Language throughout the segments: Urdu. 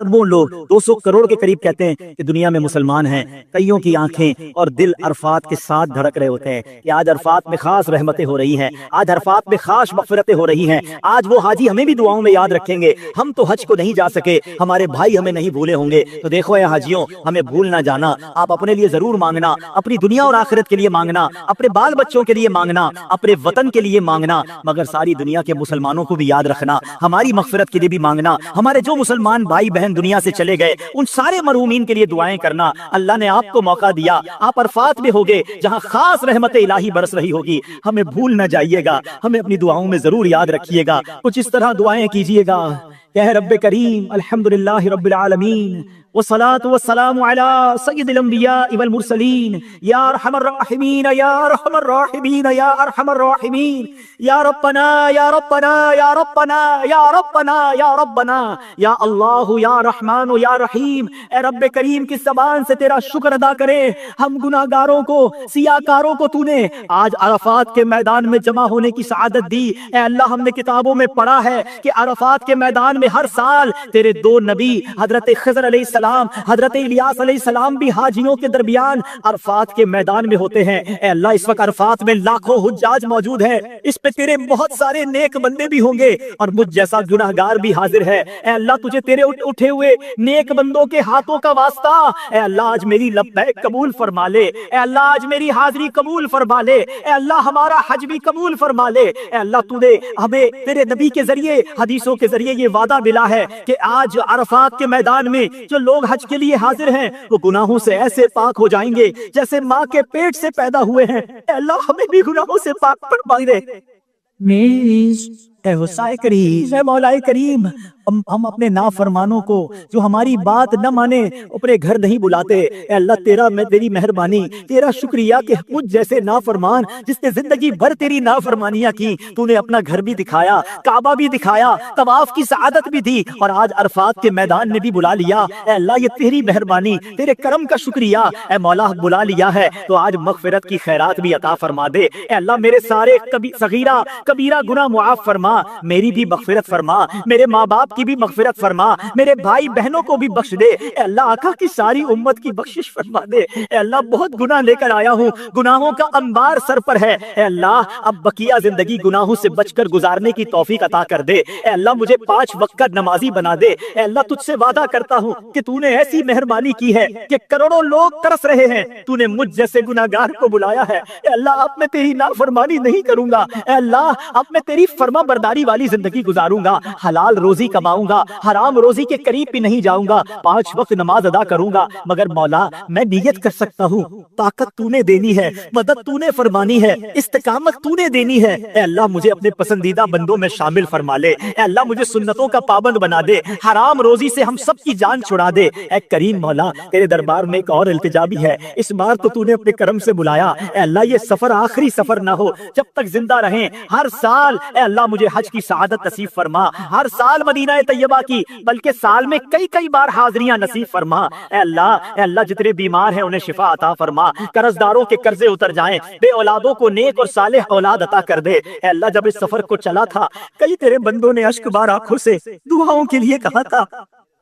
وہ لوگ 200 کروڑ کے قریب کہتے ہیں کہ دنیا میں مسلمان ہیں، کئیوں کی آنکھیں اور دل عرفات کے ساتھ دھڑک رہے ہوتے ہیں کہ آج عرفات میں خاص رحمتیں ہو رہی ہیں، آج عرفات میں خاص مغفرتیں ہو رہی ہیں، آج وہ حاجی ہمیں بھی دعاؤں میں یاد رکھیں گے، ہم تو حج کو نہیں جا سکے، ہمارے بھائی ہمیں نہیں بھولے ہوں گے۔ تو دیکھو اے حاجیوں، ہمیں بھول نہ جانا، آپ اپنے لیے ضرور مانگنا، اپنی دنیا اور آخرت کے لیے مانگنا، اپنے بال بچوں کے لیے مانگنا، اپنے وطن کے لیے مانگنا، مگر ساری دنیا کے مسلمانوں کو بھی یاد رکھنا، ہماری مغفرت کے لیے بھی مانگنا، ہمارے جو مسلمان بھائی بہن دنیا سے چلے گئے ان سارے مرحومین کے لیے دعائیں کرنا۔ اللہ نے آپ کو موقع دیا، آپ عرفات میں ہوگے جہاں خاص رحمت الہی برس رہی ہوگی، ہمیں بھول نہ جائیے گا، ہمیں اپنی دعاؤں میں ضرور یاد رکھیے گا، کچھ اس طرح دعائیں کیجیے گا کہ اے رب کریم الحمدللہ رب العالمین والصلاة والسلام على سید الانبیاء والمرسلین یا ارحم الراحمین یا ارحم الراحمین یا ارحم الراحمین یا ربنا یا ربنا یا ربنا یا ربنا یا ربنا یا اللہ یا رحمان یا رحیم۔ اے رب کریم کی زبان سے تیرا شکر ادا کرے، ہم گناہگاروں کو، سیاہکاروں کو تو نے آج عرفات کے میدان میں جمع ہونے کی سعادت دی۔ اے اللہ ہم نے کتابوں میں پڑھا ہے کہ عرفات کے میدان میں ہر سال تیرے دو نبی حضرت خضر علیہ السلام، حضرت الیاس علیہ السلام بھی حاجیوں کے درمیان عرفات کے میدان میں ہوتے ہیں۔ اے اللہ اس وقت عرفات میں لاکھوں حجاج موجود ہیں، اس پہ تیرے بہت سارے نیک بندے بھی ہوں گے اور مجھ جیسا گناہگار بھی حاضر ہے۔ اے اللہ تجھے تیرے اٹھے ہوئے نیک بندوں کے ہاتھوں کا واسطہ، اے اللہ آج میری لبیک قبول فرما لے، اے اللہ آج میری حاضری قبول فرما لے، اے اللہ ہمارا حج بھی قبول فرما لے۔ اے اللہ تو نے ہمیں تیرے نبی کے ذریعے، حدیثوں کے ذریعے یہ وعدہ ملا ہے کہ آج عرفات کے میدان میں جو لوگ حج کے لیے حاضر ہیں وہ گناہوں سے ایسے پاک ہو جائیں گے جیسے ماں کے پیٹ سے پیدا ہوئے ہیں۔ اے اللہ ہمیں بھی گناہوں سے پاک فرما دے۔ اے وسائے کریم، اے مولا کریم، ہم اپنے نافرمانوں کو جو ہماری بات نہ مانے اپنے گھر نہیں بلاتے۔ اے اللہ تیری مہربانی، تیرا شکریہ کہ مجھ جیسے نافرمان جس نے زندگی بھر تیری نافرمانیاں کی، تو نے اپنا گھر بھی دکھایا، کعبہ بھی دکھایا، طواف کی سعادت بھی دی اور آج عرفات کے میدان میں بھی بلا لیا۔ اے اللہ یہ تیری مہربانی، تیرے کرم کا شکریہ۔ اے مولا بلا لیا ہے تو آج مغفرت کی خیرات بھی عطا فرما دے۔ اے اللہ میرے سارے صغیرہ کبیرہ گناہ معاف فرما، میری بھی مغفرت فرما، میرے ماں باپ کی بھی مغفرت فرما، میرے بھائی بہنوں کو بھی بخش دے۔ اے اللہ آقا کی ساری امت کی بخشش فرما دے۔ اے اللہ بہت گناہ لے کر آیا ہوں، گناہوں کا انبار سر پر ہے۔ اے اللہ اب بقیہ زندگی گناہوں سے بچ کر گزارنے کی توفیق عطا کر دے۔ اے اللہ مجھے 5 وقت کا نمازی بنا دے۔ اے اللہ تجھ سے وعدہ کرتا ہوں کہ تو نے ایسی مہربانی کی ہے کہ کروڑوں لوگ ترس رہے ہیں، تو نے مجھ جیسے گناہگار کو بلایا ہے۔ اے اللہ اب میں تیری نافرمانی نہیں کروں گا۔ اے اللہ اب میں تیری فرما برداری والی زندگی گزاروں گا، حلال روزی کماؤں گا، حرام روزی کے قریب بھی نہیں جاؤں گا، 5 وقت نماز ادا کروں گا۔ مگر مولا میں نیت کر سکتا ہوں، طاقت تو نے دینی ہے، مدد تو نے فرمانی ہے، استقامت تو نے دینی ہے۔ اے اللہ مجھے اپنے پسندیدہ بندوں میں شامل فرما لے۔ اے اللہ مجھے سنتوں کا پابند بنا دے، حرام روزی سے ہم سب کی جان چھڑا دے۔ اے کریم مولا تیرے دربار میں ایک اور التجا بھی ہے، اس بار تو نے اپنے کرم سے بلایا۔ اے اللہ یہ سفر آخری سفر نہ ہو، جب تک زندہ رہیں ہر سال اے اللہ مجھے حج کی سعادت نصیب فرما، ہر سال مدینہ طیبہ کی بلکہ سال میں کئی بار حاضریاں نصیب فرما۔ اے اللہ جتنے بیمار ہیں انہیں شفا عطا فرما، قرض داروں کے قرضے اتر جائیں، بے اولادوں کو نیک اور صالح اولاد عطا کر دے۔ اے اللہ جب اس سفر کو چلا تھا کئی تیرے بندوں نے اشک بار آنکھوں سے دعاؤں کے لیے کہا تھا،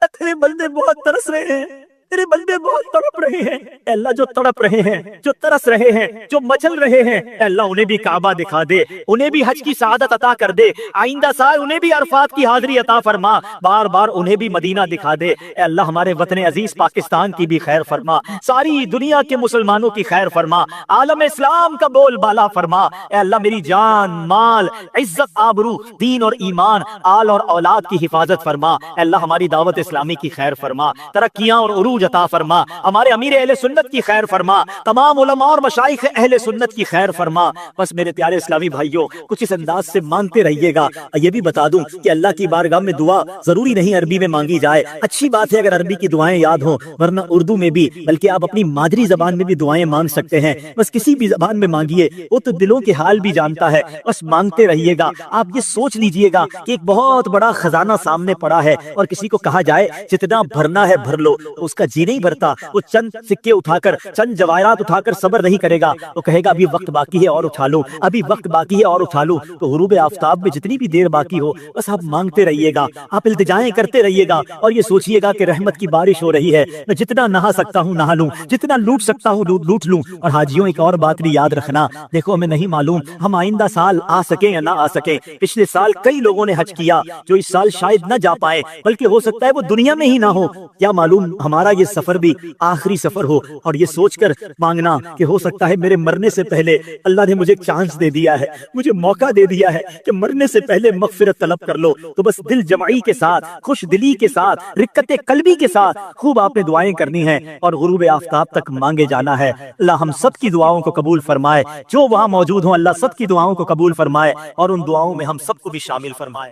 تیرے بندے بہت ترس رہے ہیں، تیرے بندے بہت تڑپ رہے ہیں۔ اے اللہ جو تڑپ رہے ہیں، جو ترس رہے ہیں، جو مچل رہے ہیں، اے اللہ انہیں بھی کعبہ دکھا دے، انہیں بھی حج کی سعادت عطا کر دے، آئندہ سال انہیں بھی عرفات کی حاضری عطا فرما، بار بار انہیں بھی مدینہ دکھا دے۔ اے اللہ ہمارے وطن عزیز پاکستان کی بھی خیر فرما، ساری دنیا کے مسلمانوں کی خیر فرما، عالم اسلام کا بول بالا فرما۔ اے اللہ میری جان، مال، عزت، آبرو، دین اور ایمان، آل اور اولاد کی حفاظت فرما۔ اے اللہ ہماری دعوت اسلامی کی خیر فرما، ترقیاں اور عروج عطا فرما، ہمارے امیر اہل سنت کی خیر فرما، تمام علماء اور مشائخ اہل سنت کی خیر فرما۔ بس میرے پیارے اسلامی بھائیوں کچھ اس انداز سے مانگتے رہیے گا۔ یہ بھی بتا دوں کہ اللہ کی بارگاہ میں دعا ضروری نہیں عربی میں مانگی جائے، اچھی بات ہے اگر عربی کی دعائیں یاد ہوں، ورنہ اردو میں بھی، بلکہ آپ اپنی مادری زبان میں بھی دعائیں مانگ سکتے ہیں۔ بس کسی بھی زبان میں مانگیے، وہ تو دلوں کے حال بھی جانتا ہے۔ بس مانگتے رہیے گا۔ آپ یہ سوچ لیجئے گا کہ ایک بہت بڑا خزانہ سامنے پڑا ہے اور کسی کو کہا جائے جتنا بھرنا ہے بھر لو، اس کا جی نہیں بھرتا، وہ چند سکے اٹھا کر، چند جواہرات اٹھا کر صبر نہیں کرے گا، وہ کہے گا ابھی وقت باقی ہے اور اٹھا لوں، ابھی وقت باقی ہے اور اٹھا لوں۔ تو غروب آفتاب میں جتنی بھی دیر باقی ہو، بس آپ مانگتے رہیے گا، آپ التجائیں کرتے رہیے گا، اور یہ سوچئے گا کہ رحمت کی بارش ہو رہی ہے، میں جتنا نہا سکتا ہوں نہا لوں، جتنا لوٹ سکتا ہوں لوٹ لوں۔ اور حاجیوں ایک اور بات بھی یاد رکھنا، دیکھو ہمیں نہیں معلوم ہم آئندہ سال آ سکیں یا نہ آ سکیں۔ پچھلے سال کئی لوگوں نے حج کیا جو اس سال شاید نہ جا پائے، بلکہ ہو سکتا ہے وہ دنیا میں ہی نہ ہو، کیا معلوم ہمارا یہ سفر بھی آخری سفر ہو۔ اور یہ سوچ کر مانگنا کہ ہو سکتا ہے میرے مرنے سے پہلے اللہ نے مجھے چانس دے دیا ہے، مجھے موقع دے دیا ہے کہ مرنے سے پہلے مغفرت طلب کر لو۔ تو بس دل جمعی کے ساتھ، خوش دلی کے ساتھ، رقت قلبی کے ساتھ خوب آپ نے دعائیں کرنی ہیں اور غروب آفتاب تک مانگے جانا ہے۔ اللہ ہم سب کی دعاؤں کو قبول فرمائے، جو وہاں موجود ہوں اللہ سب کی دعاؤں کو قبول فرمائے اور ان دعاؤں میں ہم سب کو بھی شامل فرمائے۔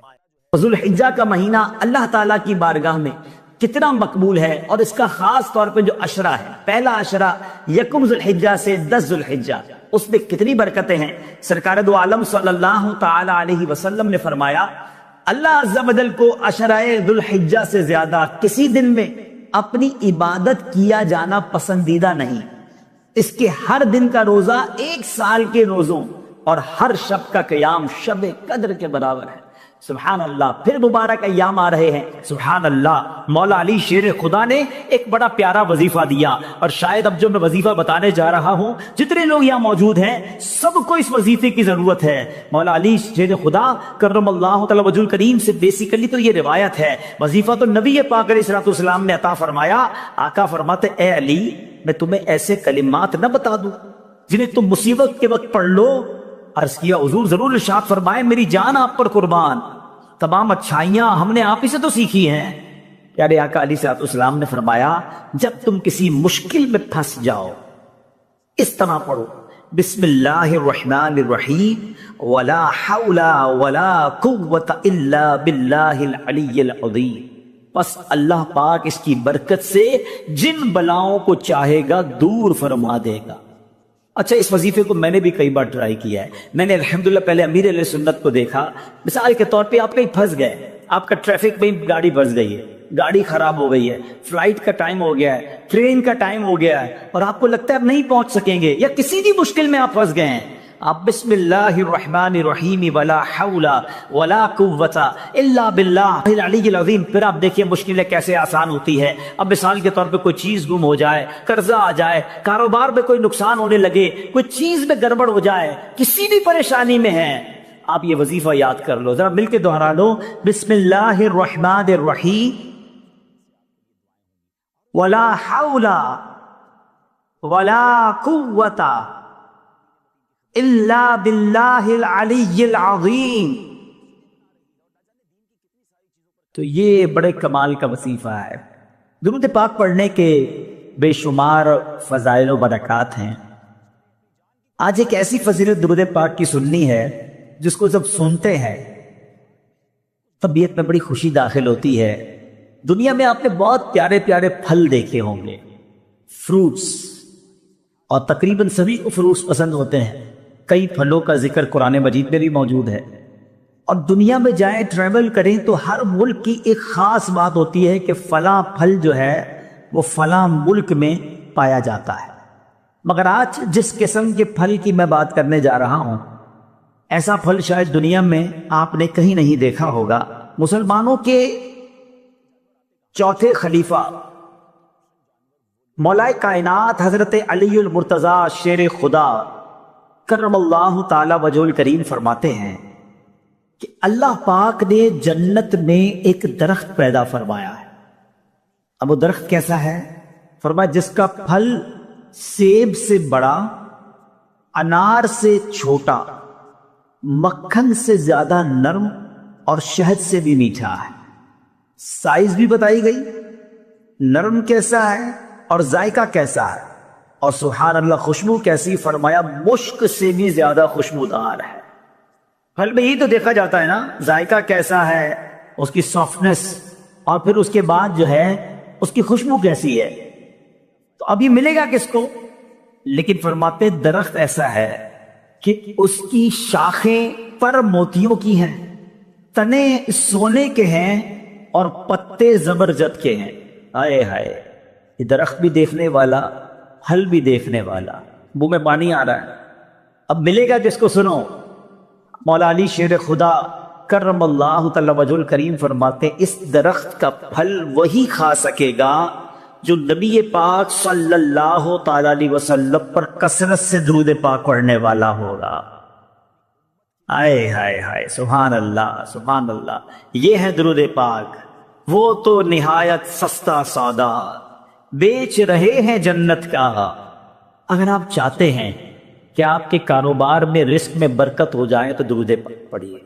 ذو الحجہ کا مہینہ اللہ تعالیٰ کی بارگاہ میں کتنا مقبول ہے، اور اس کا خاص طور پہ جو عشرہ ہے، پہلا عشرہ یکم ذو الحجہ سے 10 ذو الحجہ، اس میں کتنی برکتیں ہیں۔ سرکار دو عالم صلی اللہ تعالی علیہ وسلم نے فرمایا اللہ عز و جل کو عشرہ ذو الحجہ سے زیادہ کسی دن میں اپنی عبادت کیا جانا پسندیدہ نہیں۔ اس کے ہر دن کا روزہ 1 سال کے روزوں اور ہر شب کا قیام شب قدر کے برابر ہے۔ سبحان اللہ، پھر مبارک ایام آ رہے ہیں، سبحان اللہ۔ مولا علی شیر خدا نے ایک بڑا پیارا وظیفہ دیا، اور شاید اب جو میں وظیفہ بتانے جا رہا ہوں جتنے لوگ یہاں موجود ہیں سب کو اس وظیفے کی ضرورت ہے۔ مولا علی شیر خدا کرم اللہ تعالی وجہ الکریم سے بیسیکلی تو یہ روایت ہے، وظیفہ تو نبی پاک علیہ الصلوۃ والسلام نے عطا فرمایا۔ آقا فرماتے اے علی میں تمہیں ایسے کلمات نہ بتا دوں جنہیں تم مصیبت کے وقت پڑھ لو؟ عرض کیا حضور ضرور، ارشاد فرمائے میری جان آپ پر قربان، تمام اچھائیاں ہم نے آپ ہی سے تو سیکھی ہیں۔ پیارے آقا علیہ الصلوۃ والسلام نے فرمایا جب تم کسی مشکل میں پھنس جاؤ اس طرح پڑھو بسم اللہ الرحمن الرحیم ولا حول ولا قوت الا باللہ العلی العظیم، بس اللہ پاک اس کی برکت سے جن بلاؤں کو چاہے گا دور فرما دے گا۔ اچھا، اس وظیفے کو میں نے بھی کئی بار ٹرائی کیا ہے۔ میں نے الحمدللہ پہلے امیر علیہ سنت کو دیکھا، مثال کے طور پہ آپ کہیں پھنس گئے، آپ کا ٹریفک میں گاڑی پھنس گئی ہے، گاڑی خراب ہو گئی ہے، فلائٹ کا ٹائم ہو گیا ہے، ٹرین کا ٹائم ہو گیا ہے، اور آپ کو لگتا ہے آپ نہیں پہنچ سکیں گے، یا کسی بھی مشکل میں آپ پھنس گئے ہیں، آپ بسم اللہ الرحمن الرحیم ولا حول ولا قوت الا باللہ العلی العظیم، پھر آپ دیکھیں مشکلیں کیسے آسان ہوتی ہے۔ اب مثال کے طور پہ کوئی چیز گم ہو جائے، قرضہ آ جائے، کاروبار میں کوئی نقصان ہونے لگے، کوئی چیز میں گڑبڑ ہو جائے، کسی بھی پریشانی میں ہے، آپ یہ وظیفہ یاد کر لو، ذرا مل کے دہرا لو بسم اللہ الرحمن الرحیم ولا حول ولا قوت الا باللہ العلی العظیم۔ تو یہ بڑے کمال کا وظیفہ ہے۔ درود پاک پڑھنے کے بے شمار فضائل و برکات ہیں۔ آج ایک ایسی فضیلت درود پاک کی سننی ہے جس کو جب سنتے ہیں طبیعت میں بڑی خوشی داخل ہوتی ہے۔ دنیا میں آپ نے بہت پیارے پیارے پھل دیکھے ہوں گے، فروٹس، اور تقریباً سبھی کو فروٹس پسند ہوتے ہیں۔ کئی پھلوں کا ذکر قرآن مجید میں بھی موجود ہے، اور دنیا میں جائیں ٹریول کریں تو ہر ملک کی ایک خاص بات ہوتی ہے کہ فلاں پھل جو ہے وہ فلاں ملک میں پایا جاتا ہے۔ مگر آج جس قسم کے پھل کی میں بات کرنے جا رہا ہوں، ایسا پھل شاید دنیا میں آپ نے کہیں نہیں دیکھا ہوگا۔ مسلمانوں کے چوتھے خلیفہ مولا کائنات حضرت علی المرتضیٰ شیر خدا کرم اللہ تعالی وجہ الکریم فرماتے ہیں کہ اللہ پاک نے جنت میں ایک درخت پیدا فرمایا ہے۔ اب وہ درخت کیسا ہے؟ فرمایا جس کا پھل سیب سے بڑا، انار سے چھوٹا، مکھن سے زیادہ نرم اور شہد سے بھی میٹھا ہے۔ سائز بھی بتائی گئی، نرم کیسا ہے اور ذائقہ کیسا ہے، اور سبحان اللہ خوشبو کیسی، فرمایا مشک سے بھی زیادہ خوشبودار ہے۔ پھل میں یہی تو دیکھا جاتا ہے نا، ذائقہ کیسا ہے، اس کی سافٹنس، اور پھر اس کے بعد جو ہے اس کی خوشبو کیسی ہے۔ تو اب یہ ملے گا کس کو؟ لیکن فرماتے درخت ایسا ہے کہ اس کی شاخیں پر موتیوں کی ہیں، تنے سونے کے ہیں، اور پتے زبرجد کے ہیں۔ ہائے ہائے، یہ درخت بھی دیکھنے والا، پھل بھی دیکھنے والا، منہ میں پانی آ رہا ہے، اب ملے گا جس کو سنو۔ مولا علی شیر خدا کرم اللہ تعالی وجہ الکریم فرماتے ہیں اس درخت کا پھل وہی کھا سکے گا جو نبی پاک صلی اللہ تعالی علیہ وسلم پر کثرت سے درود پاک پڑھنے والا ہوگا۔ آئے ہائے ہائے، سبحان اللہ سبحان اللہ، یہ ہے درود پاک۔ وہ تو نہایت سستا سودا بیچ رہے ہیں جنت کا۔ اگر آپ چاہتے ہیں کہ آپ کے کاروبار میں رزق میں برکت ہو جائے تو درود پاک پڑھیے۔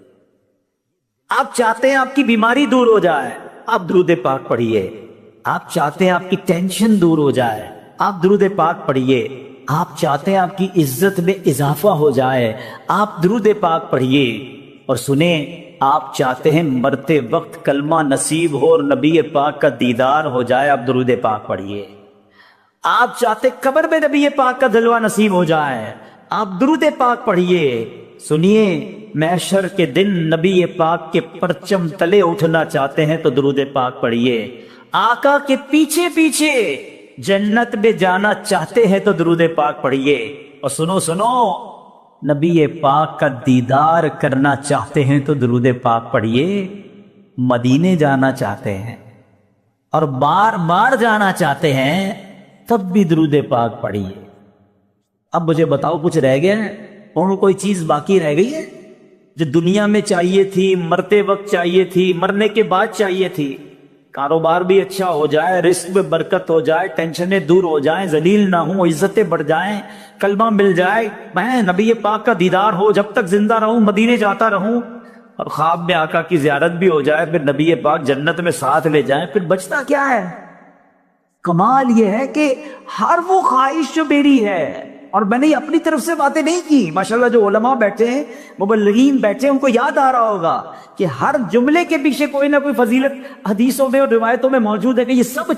آپ چاہتے ہیں آپ کی بیماری دور ہو جائے، آپ درود پاک پڑھیے۔ آپ چاہتے ہیں آپ کی ٹینشن دور ہو جائے، آپ درود پاک پڑھیے۔ آپ چاہتے ہیں آپ کی عزت میں اضافہ ہو جائے، آپ درود پاک پڑھیے۔ اور سنیں، آپ چاہتے ہیں مرتے وقت کلمہ نصیب ہو اور نبی پاک کا دیدار ہو جائے، آپ درود پاک پڑھیے۔ آپ چاہتے قبر میں نبی پاک کا جلوہ نصیب ہو جائے، آپ درود پاک پڑھیے۔ سنیے، محشر کے دن نبی پاک کے پرچم تلے اٹھنا چاہتے ہیں تو درود پاک پڑھیے۔ آقا کے پیچھے پیچھے جنت میں جانا چاہتے ہیں تو درود پاک پڑھیے۔ اور سنو سنو، نبی پاک کا دیدار کرنا چاہتے ہیں تو درود پاک پڑھیے۔ مدینے جانا چاہتے ہیں اور بار بار جانا چاہتے ہیں تب بھی درود پاک پڑھیے۔ اب مجھے بتاؤ، کچھ رہ گیا ہے اور کوئی چیز باقی رہ گئی ہے جو دنیا میں چاہیے تھی، مرتے وقت چاہیے تھی، مرنے کے بعد چاہیے تھی؟ کاروبار بھی اچھا ہو جائے، رزق میں برکت ہو جائے، ٹینشنیں دور ہو جائیں، ذلیل نہ ہوں، عزتیں بڑھ جائیں، کلمہ مل جائے، میں نبی پاک کا دیدار ہو، جب تک زندہ رہوں مدینے جاتا رہوں، اور خواب میں آقا کی زیارت بھی ہو جائے، پھر نبی پاک جنت میں ساتھ لے جائیں، پھر بچتا کیا ہے؟ کمال یہ ہے کہ ہر وہ خواہش جو میری ہے، اور میں نے اپنی طرف سے باتیں نہیں کی، ماشاءاللہ جو علماء بیٹھے ہیں، مبلغین بیٹھے ہیں، ان کو یاد آ رہا ہوگا کہ ہر جملے کے پیچھے کوئی نہ کوئی فضیلت حدیثوں میں اور روایتوں میں موجود ہے کہ یہ سب